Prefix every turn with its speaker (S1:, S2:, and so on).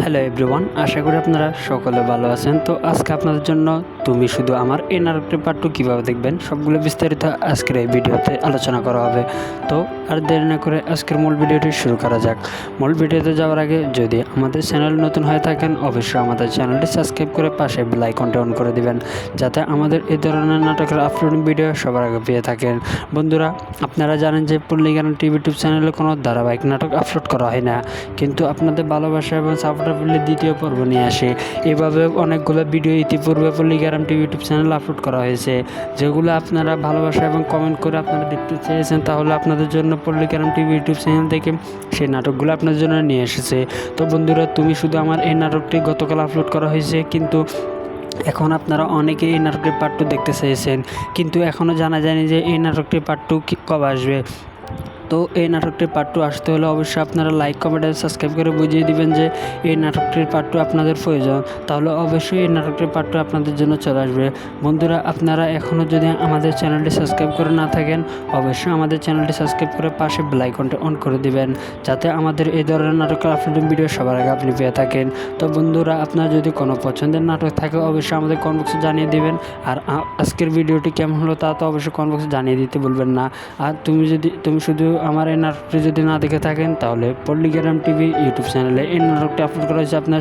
S1: Hello everyone, আশা করি আপনারা সকলে ভালো আছেন। তো আজকে আপনাদের জন্য তুমি শুধু আমার এই নাটকটির পার্ট 2 কীভাবে দেখবেন সবগুলো বিস্তারিত আজকের এই ভিডিওতে আলোচনা করা হবে। তো আর দেরি না করে আজকের মূল ভিডিওটি শুরু করা যাক। মূল ভিডিওতে যাওয়ার আগে যদি আমাদের চ্যানেল নতুন হয়ে থাকেন অবশ্যই আমাদের চ্যানেলটি সাবস্ক্রাইব করে পাশে বেল আইকনটি অন করে দিবেন, যাতে আমাদের এই ধরনের নাটকের আপলোডিং ভিডিও সবার আগে পেয়ে থাকেন। বন্ধুরা, আপনারা জানেন যে পল্লীগ্রাম টিভি ইউটিউব চ্যানেলে কোনো ধারাবাহিক নাটক আপলোড করা হয় না, কিন্তু আপনাদের ভালোবাসা এবং সাপোর্টার পেলে দ্বিতীয় পর্ব নিয়ে আসে। এভাবে অনেকগুলো ভিডিও ইতিপূর্বে পল্লীগ্রাম টিভি ইউটিউব চ্যানেলে আপলোড করা হয়েছে, যেগুলো আপনারা ভালোবাসা এবং কমেন্ট করে আপনারা দেখতে চেয়েছেন। তাহলে আপনাদের জন্য পল্লীগ্রাম টিভি ইউটিউব চ্যানেল থেকে সেই নাটকগুলো আপনাদের জন্য নিয়ে এসেছে। তো বন্ধুরা, তুমি শুধু আমার এই নাটকটি গতকাল আপলোড করা হয়েছে, কিন্তু এখন আপনারা অনেকে এই নাটকটির পার্ট 2 দেখতে চেয়েছেন, কিন্তু এখনও জানা যায়নি যে এই নাটকটির পার্ট 2 কবে আসবে। তো এই নাটকটির পার্ট 2 আসতে হলে অবশ্যই আপনারা লাইক কমেন্ট আর সাবস্ক্রাইব করে বুঝিয়ে দিবেন যে এই নাটকটির পার্ট 2 আপনাদের প্রয়োজন। তাহলে অবশ্যই এই নাটকটির পার্ট 2 আপনাদের জন্য চলে আসবে। বন্ধুরা, আপনারা এখনও যদি আমাদের চ্যানেলটি সাবস্ক্রাইব করে না থাকেন অবশ্যই আমাদের চ্যানেলটি সাবস্ক্রাইব করে পাশে বেল আইকনটি অন করে দিবেন, যাতে আমাদের এই ধরনের নাটকের আপলোডিং ভিডিও সবার আগে আপনি পেয়ে থাকেন। তো বন্ধুরা, আপনার যদি কোনো পছন্দের নাটক থাকে অবশ্যই আমাদের কমেন্ট বক্সে জানিয়ে দিবেন। আর আজকের ভিডিওটি কেমন হলো তা তো অবশ্যই কমেন্ট বক্সে জানিয়ে দিতে ভুলবেন না। আর তুমি শুধু আমার এই নাটকটি যদি না দেখে থাকেন তাহলে পল্লীগ্রাম টিভি ইউটিউব চ্যানেলে এই নাটকটি আপলোড করা হয়েছে আপনার